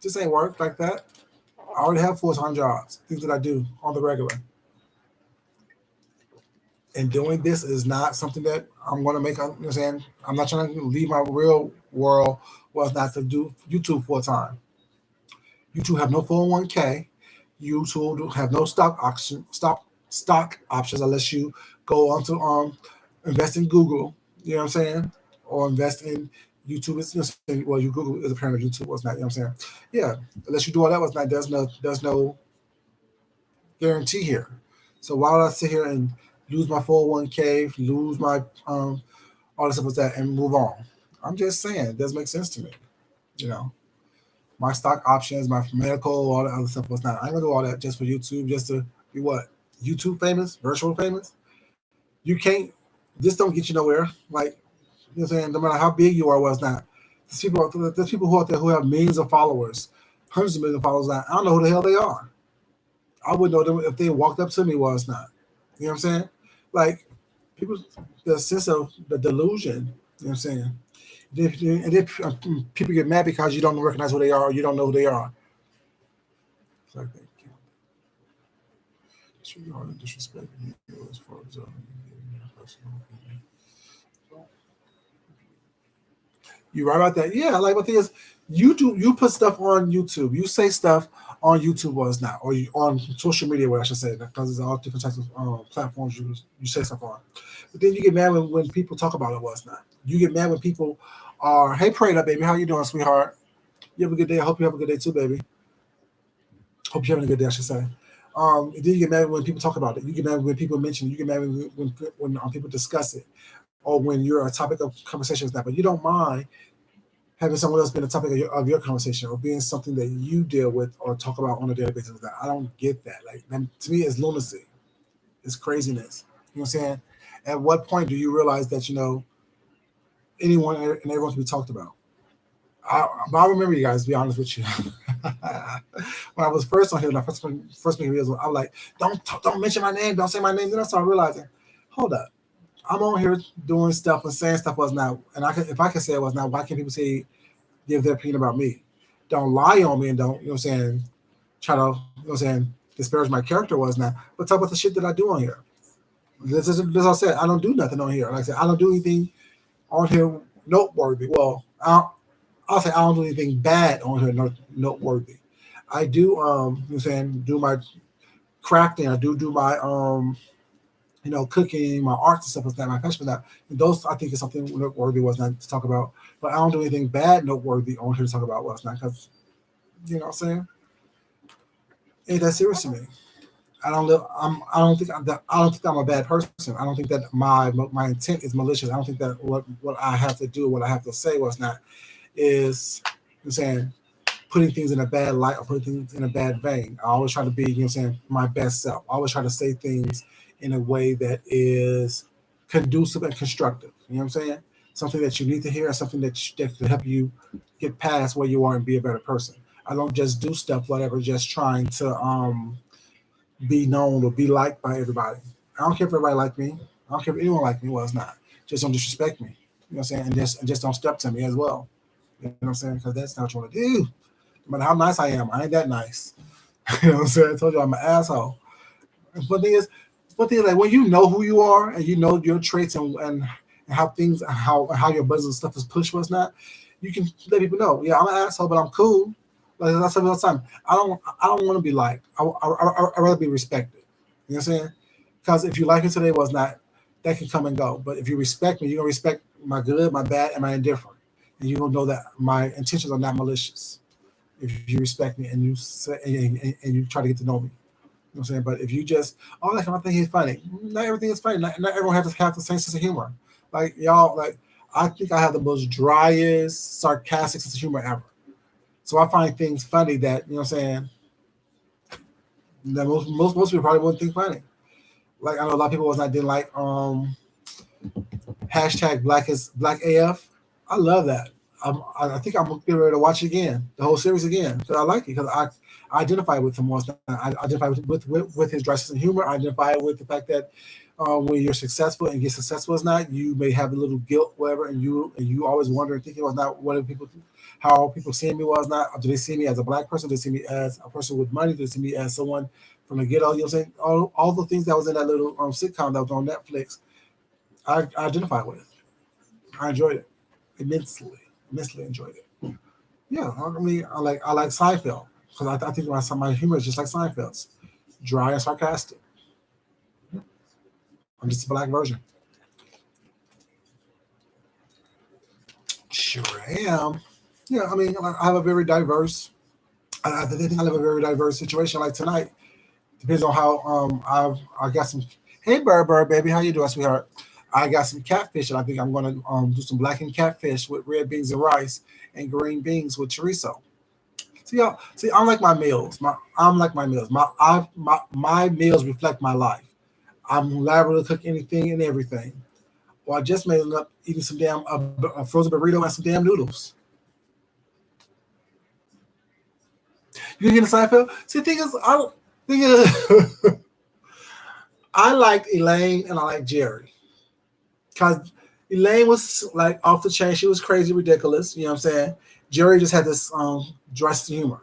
A: This ain't work like that. I already have full-time jobs, things that I do on the regular. And doing this is not something that I'm going to make. You know what I'm saying? I'm not trying to leave my real world was not to do YouTube full time. YouTube have no 401k. YouTube have no stock options unless you go on to invest in Google. You know what I'm saying? Or invest in YouTube. Is well, you Google is a parent of YouTube. Was not. You know what I'm saying? Yeah. Unless you do all that, was not. There's no guarantee here. So why would I sit here and lose my 401k, lose my all this stuff with that, and move on? I'm just saying it doesn't make sense to me. You know, my stock options, my medical, all the other stuff was not. I ain't gonna do all that just for YouTube, just to be what YouTube famous, virtual famous. You can't. This don't get you nowhere. Like you know, what I'm saying no matter how big you are, was not. There's people who out there who have millions of followers, hundreds of millions of followers. I don't know who the hell they are. I would know them if they walked up to me. Was not. You know what I'm saying? Like people, the sense of the delusion. You know what I'm saying? And then people get mad because you don't recognize who they are or you don't know who they are. It's like that. Disrespect as far as you right about that. Yeah, like what thing is you put stuff on YouTube. You say stuff on YouTube or it's not, or you on social media, what I should say, because it's all different types of platforms you say stuff on. But then you get mad when people talk about it was not. You get mad when people are, hey, prayed up, baby, how you doing, sweetheart? You have a good day. I hope you have a good day too, baby. Hope you're having a good day, I should say. Then you get mad when people talk about it. You get mad when people mention it. You get mad when people discuss it, or when you're a topic of conversation with that. But you don't mind having someone else being a topic of your conversation, or being something that you deal with or talk about on a daily basis. That I don't get that. Like to me, it's lunacy. It's craziness. You know what I'm saying? At what point do you realize that anyone and everyone can be talked about? I remember, you guys, to be honest with you. When I was first on here, when I first making videos, I was like, don't mention my name, don't say my name. Then I started realizing, hold up, I'm on here doing stuff and saying stuff was not, and if I can say it was not, why can't people give their opinion about me? Don't lie on me, and don't, you know what I'm saying, try to, you know what I'm saying, disparage my character was not, but talk about the shit that I do on here. As I said, I don't do nothing on here. Like I said, I don't do anything on here noteworthy. Well, I'll say I don't do anything bad on here noteworthy. I do, you know what I'm saying, do my crafting. I do my, cooking, my arts and stuff like that, my fashion that. And those, I think, is something noteworthy was not to talk about. But I don't do anything bad noteworthy on here to talk about was not, because, you know what I'm saying? Ain't that serious to me. I don't live. I don't think I don't think I'm a bad person. I don't think that my intent is malicious. I don't think that what I have to do, what I have to say, was not is, you know, saying, putting things in a bad light or putting things in a bad vein. I always try to be, you know, what I'm saying, my best self. I always try to say things in a way that is conducive and constructive. You know what I'm saying? Something that you need to hear, something that can help you get past where you are and be a better person. I don't just do stuff, whatever, just trying to be known or be liked by everybody. I don't care if everybody like me. I don't care if anyone like me. Well, it's not. Just don't disrespect me. You know what I'm saying? And just don't step to me as well. You know what I'm saying? Because that's not what you want to do. No matter how nice I am, I ain't that nice. You know what I'm saying? I told you I'm an asshole. But the thing is, like, when you know who you are and you know your traits and how things, how your business and stuff is pushed, what's not, you can let people know. Yeah, I'm an asshole, but I'm cool. Like I said all the time, I don't want to be liked. I rather be respected. You know what I'm saying? Because if you like me today, was not, that can come and go. But if you respect me, you're gonna respect my good, my bad, and my indifferent, and you gonna know that my intentions are not malicious. If you respect me and you say and you try to get to know me. You know what I'm saying? But if you just, oh, like, I think he's funny. Not everything is funny. Not everyone has to have the same sense of humor. Like, y'all, like, I think I have the most driest, sarcastic sense of humor ever. So I find things funny that, you know what I'm saying, that most people probably wouldn't think funny. Like, I know a lot of people was not didn't like hashtag Black AF. I love that. I think I'm gonna get ready to watch it again, the whole series again, because I like it, because I identify with him once. I identify with his dry sense of humor. I identify with the fact that when you're successful and get successful as not, you may have a little guilt, whatever, and you always wonder and thinking was not what do people, how people see me was not. Do they see me as a black person? Do they see me as a person with money? Do they see me as someone from the ghetto? You know what I'm saying? All the things that was in that little sitcom that was on Netflix, I identify with. I enjoyed it immensely enjoyed it. Yeah, I mean, I like Seinfeld, because I think my humor is just like Seinfeld's, dry and sarcastic. I'm just a black version. Sure am. Yeah, I mean, I have a very diverse. I think I live a very diverse situation. Like tonight, depends on how I got some. Hey, bird, baby, how you doing, sweetheart? I got some catfish, and I think I'm gonna do some blackened catfish with red beans and rice, and green beans with chorizo. See, y'all, see, I'm like my meals. I'm like my meals. My meals reflect my life. I'm liable to cook anything and everything. Or I just made up eating some damn a frozen burrito and some damn noodles. You get a Seinfeld? See, the thing is, I don't. Thing is, I liked Elaine and I like Jerry, because Elaine was like off the chain. She was crazy, ridiculous. You know what I'm saying? Jerry just had this dry sense of humor.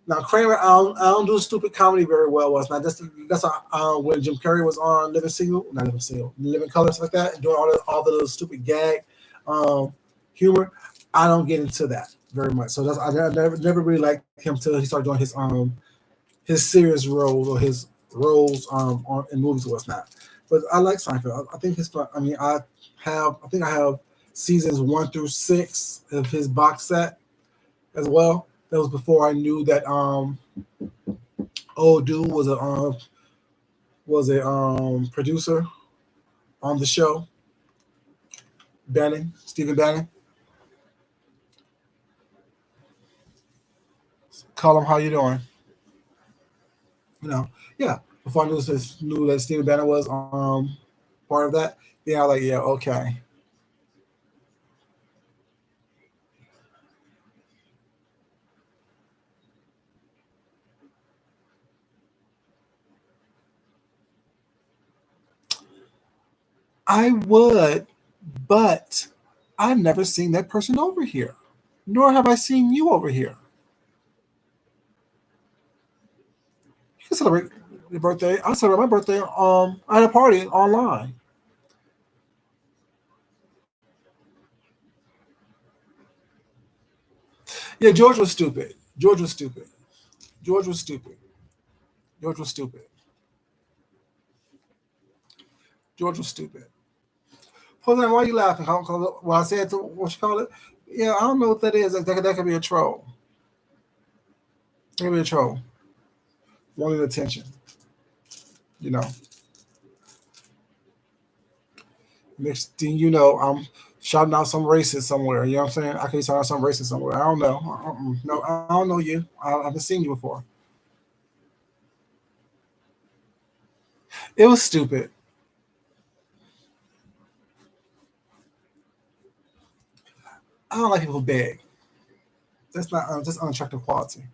A: Now Kramer, I don't do stupid comedy very well. Was not that's when Jim Carrey was on Living Single, Living Colors like that, and doing all the little stupid gag humor. I don't get into that very much. So I never really liked him till he started doing his serious roles or his roles in movies or whatnot. But I like Seinfeld. I think his fun. I mean, I think I have seasons 1 through 6 of his box set. as well. That was before I knew that old dude was a producer on the show. Bannon, Stephen Bannon. Call him, how you doing? You know, yeah. Before I knew that Stephen Bannon was part of that, yeah, I was like, yeah, okay. I would, but I've never seen that person over here, nor have I seen you over here. You can celebrate your birthday. I celebrate my birthday at a party online. Yeah, George was stupid. George was stupid. George was stupid. George was stupid. George was stupid. Jose, why are you laughing? When I said to what you call it, yeah, I don't know what that is. That could be a troll. That could be a troll wanting attention. You know. Next thing you know, I'm shouting out some racist somewhere. You know what I'm saying? I could be shouting out some racist somewhere. I don't know. No, I don't know you. I haven't seen you before. It was stupid. I don't like people who beg. That's not that's unattractive quality.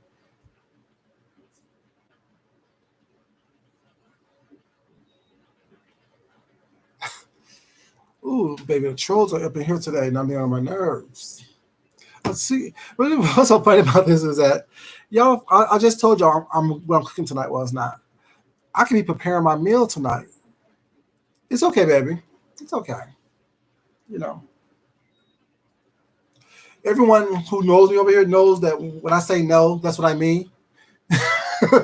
A: Ooh, baby, the trolls are up in here today, and I'm on my nerves. Let's see. What's so funny about this is that y'all. I just told y'all what I'm cooking tonight was not. I can be preparing my meal tonight. It's okay, baby. It's okay. You know, everyone who knows me over here knows that when I say no, that's what I mean.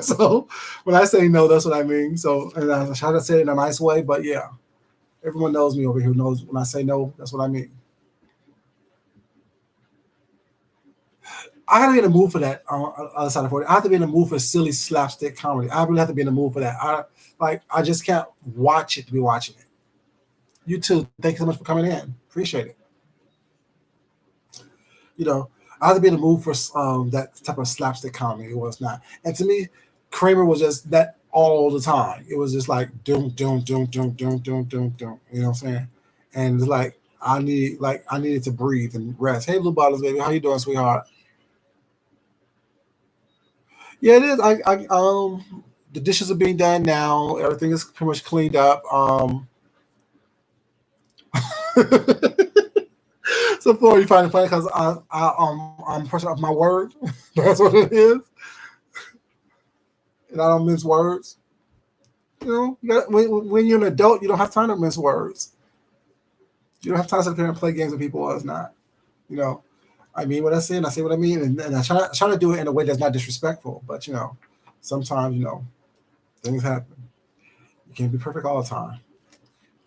A: So when I say no, that's what I mean. So and I try to say it in a nice way, but yeah, everyone knows me over here knows when I say no, that's what I mean. I gotta be in the mood for that. Other side of 40, I have to be in the mood for silly slapstick comedy. I really have to be in the mood for that. I just can't watch it to be watching it. You too. Thank you so much for coming in. Appreciate it. You know, I have to be in the mood for that type of slapstick comedy. It was not, and to me, Kramer was just that all the time. It was just like doom, doom, doom, doom, doom, doom, doom, doom. You know what I'm saying? And it's I needed to breathe and rest. Hey, Blue Bottles, baby, how you doing, sweetheart? Yeah, it is. The dishes are being done now. Everything is pretty much cleaned up. So far you find it funny because I'm a person of my word. That's what it is, and I don't mince words. You know, when you're an adult, you don't have time to mince words. You don't have time to sit there and play games with people. Or it's not. You know, I mean what I say, and I say what I mean, and I try to do it in a way that's not disrespectful. But you know, sometimes things happen. You can't be perfect all the time.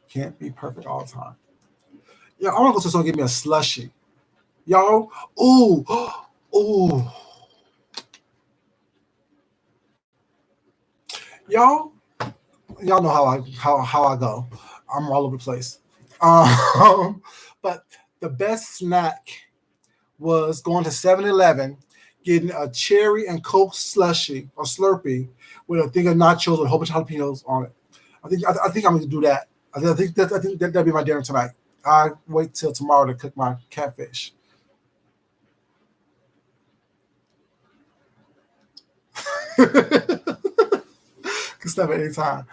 A: Can't be perfect all the time. Yeah, I want to go to someone give me a slushy. Y'all, ooh, ooh, y'all, y'all know how I go. I'm all over the place. Um, but the best snack was going to 7-Eleven, getting a cherry and Coke slushy or Slurpee with a thing of nachos with a whole bunch of jalapenos on it. I think I'm going to do that. I think that'll be my dinner tonight. I wait till tomorrow to cook my catfish. Can stop at any time.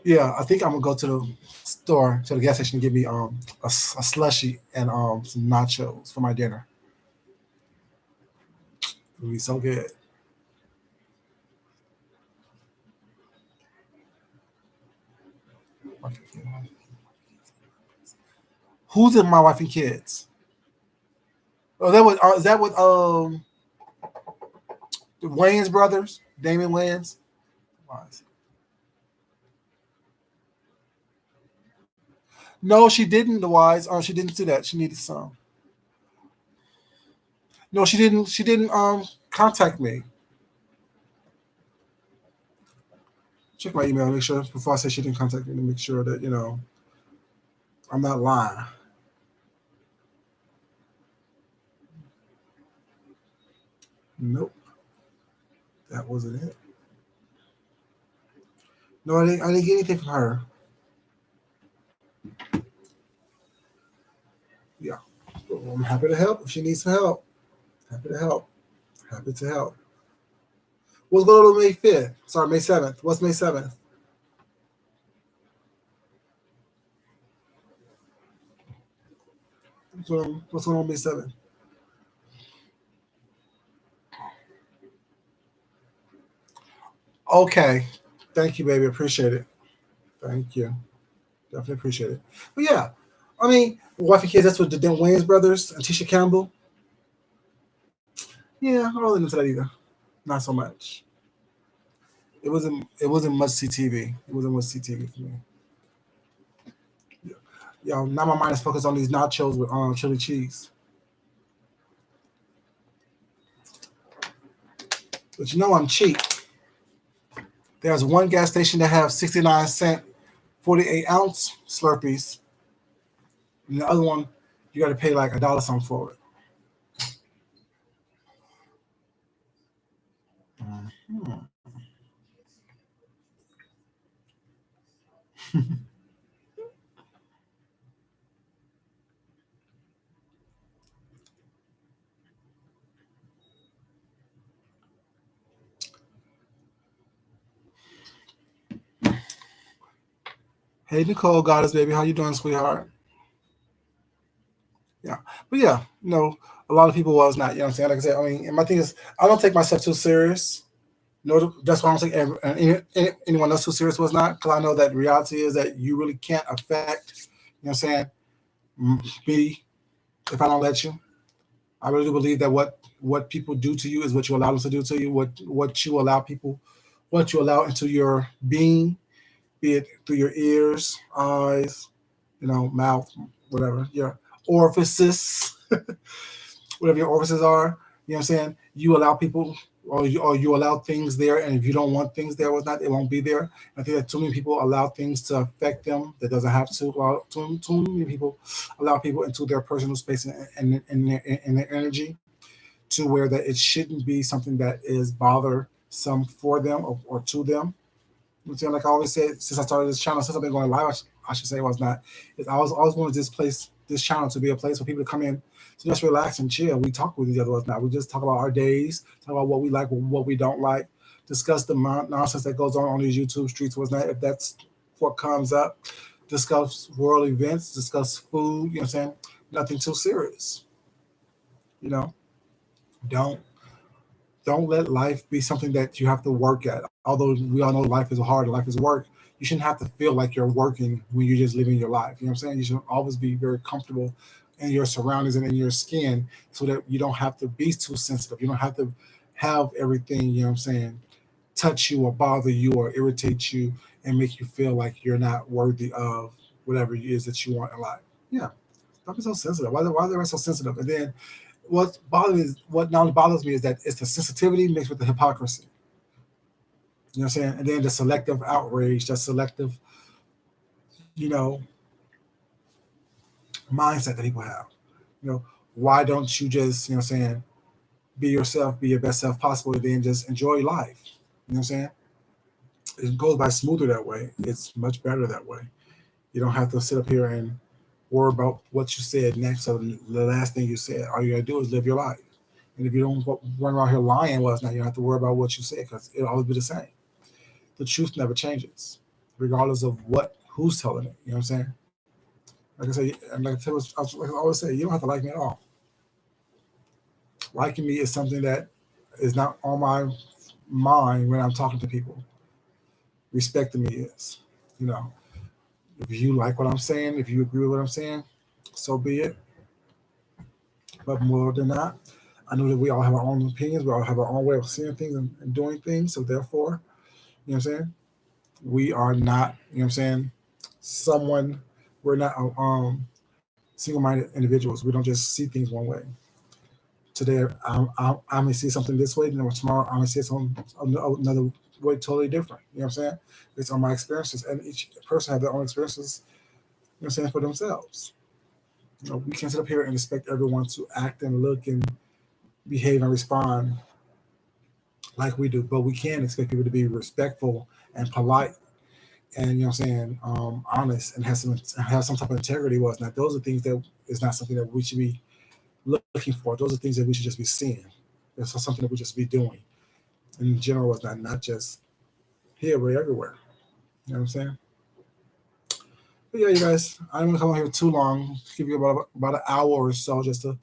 A: Yeah, I think I'm gonna go to the store to the gas station and get me a slushy and some nachos for my dinner. It'll be so good. Who's in my wife and kids? Oh, is that what the Wayans brothers, Damon Wayans? No, she didn't. The wise. She didn't do that. She needed some. No, she didn't. She didn't contact me. Check my email. Make sure before I say she didn't contact me to make sure that I'm not lying. Nope, that wasn't it. No, I didn't get anything from her. Yeah, I'm happy to help if she needs some help. Happy to help. Happy to help. What's going on May 5th? Sorry, May 7th. What's May 7th? What's going on May 7th? Okay. Thank you, baby. Appreciate it. Thank you. Definitely appreciate it. But yeah, I mean, Wife and Kids, that's what the Dan Wayans brothers and Tisha Campbell. Yeah, I don't really into that either. Not so much. It wasn't much CTV. It wasn't much CTV for me. Yo, now my mind is focused on these nachos with chili cheese. But I'm cheap. There's one gas station that have 69 cent 48-ounce Slurpees, and the other one you got to pay like $1 something for it. Mhm. Hey Nicole, Goddess baby, how you doing, sweetheart? Yeah, but yeah, a lot of people was not. You know what I'm saying? Like I said, I mean, and my thing is, I don't take myself too serious. No, that's why I don't take anyone else too serious was not, because I know that reality is that you really can't affect. You know what I'm saying? Me if I don't let you. I really do believe that what people do to you is what you allow them to do to you. What you allow people, what you allow into your being, be it through your ears, eyes, mouth, whatever, your orifices, whatever your orifices are. You know what I'm saying? You allow people, or you allow things there, and if you don't want things there, was not, it won't be there. I think that too many people allow things to affect them that doesn't have to. Too many people allow people into their personal space and their energy to where that it shouldn't be something that is bothersome for them or to them. You know what I'm saying? Like I always said, since I started this channel, since I've been going live, I should say it was not. Is I always wanted this channel to be a place for people to come in to just relax and chill. We talk with each other now. We just talk about our days, talk about what we like, what we don't like, discuss the nonsense that goes on these YouTube streets. Was not if that's what comes up. Discuss world events, discuss food. You know what I'm saying? Nothing too serious. You know, don't don't let life be something that you have to work at. Although we all know life is hard, life is work. You shouldn't have to feel like you're working when you're just living your life. You know what I'm saying? You should always be very comfortable in your surroundings and in your skin so that you don't have to be too sensitive. You don't have to have everything, you know what I'm saying, touch you or bother you or irritate you and make you feel like you're not worthy of whatever it is that you want in life. Yeah. Don't be so sensitive. Why are they so sensitive? And then what now bothers me is that it's the sensitivity mixed with the hypocrisy. You know what I'm saying? And then the selective outrage, the selective, you know, mindset that people have. You know, why don't you just, you know what I'm saying, be yourself, be your best self possible, and then just enjoy life? You know what I'm saying? It goes by smoother that way. It's much better that way. You don't have to sit up here and worry about what you said next or the last thing you said. All you gotta do is live your life. And if you don't run around here lying, well, it's not, you don't have to worry about what you said because it'll always be the same. The truth never changes, regardless of who's telling it. You know what I'm saying? Like I say, and like I always say, you don't have to like me at all. Liking me is something that is not on my mind when I'm talking to people. Respecting me is, you know, if you like what I'm saying, if you agree with what I'm saying, so be it. But more than that, I know that we all have our own opinions. We all have our own way of seeing things and doing things. So therefore, you know what I'm saying? We are not, you know what I'm saying, someone We're not single-minded individuals. We don't just see things one way. Today, I may see something this way, and then tomorrow I may see something another way, totally different. You know what I'm saying? Based on my experiences, and each person have their own experiences. You know what I'm saying, for themselves. We can't sit up here and expect everyone to act and look and behave and respond like we do, but we can expect people to be respectful and polite, and you know what I'm saying, honest, and have some type of integrity. Was not those are things that is not something that we should be looking for. Those are things that we should just be seeing. It's something that we just be doing in general. Was not just here, but everywhere. You know what I'm saying? But yeah, you guys, I don't want to come on here too long. Give you about an hour or so just to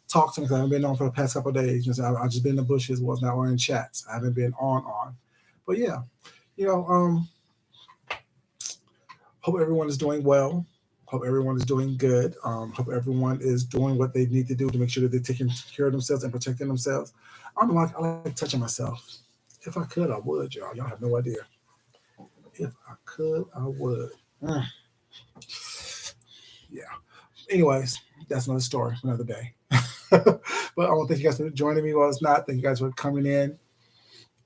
A: talk to me, because I haven't been on for the past couple of days. I've just been in the bushes, was not wearing chats. I haven't been on. But yeah, you know, hope everyone is doing well. Hope everyone is doing good. Hope everyone is doing what they need to do to make sure that they're taking care of themselves and protecting themselves. I don't know. I like touching myself. If I could, I would, y'all. Y'all have no idea. If I could, I would. Yeah. Anyways, that's another story for another day. But I want to thank you guys for joining me. Well, it's not. Thank you guys for coming in.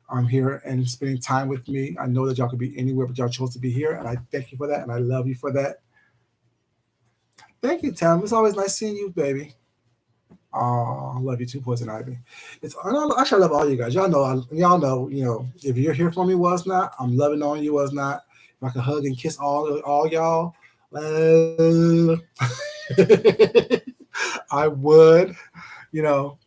A: I'm here and spending time with me. I know that y'all could be anywhere, but y'all chose to be here, and I thank you for that, and I love you for that. Thank you, Tam. It's always nice seeing you, baby. Oh, I love you too, Poison Ivy. Actually, I love all you guys. Y'all know. If you're here for me, was not. I'm loving on you, was not. If I could hug and kiss all y'all, I would. You know.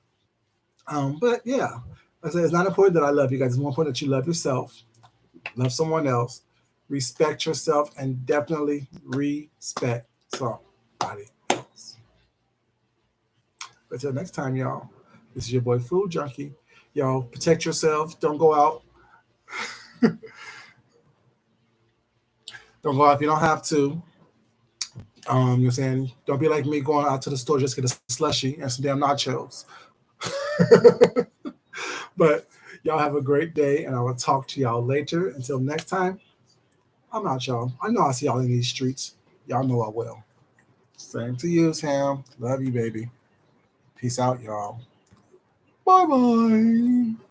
A: But yeah, I said it's not important that I love you guys. It's more important that you love yourself, love someone else, respect yourself, and definitely respect somebody else. But until next time, y'all, this is your boy Food Junkie. Y'all protect yourselves. Don't go out. Don't go out if you don't have to. You're saying, don't be like me going out to the store just to get a slushy and some damn nachos. But y'all have a great day, and I will talk to y'all later. Until next time, I'm out, y'all. I know I'll see y'all in these streets. Y'all know I will. Same to you, Sam. Love you, baby. Peace out, y'all. Bye bye.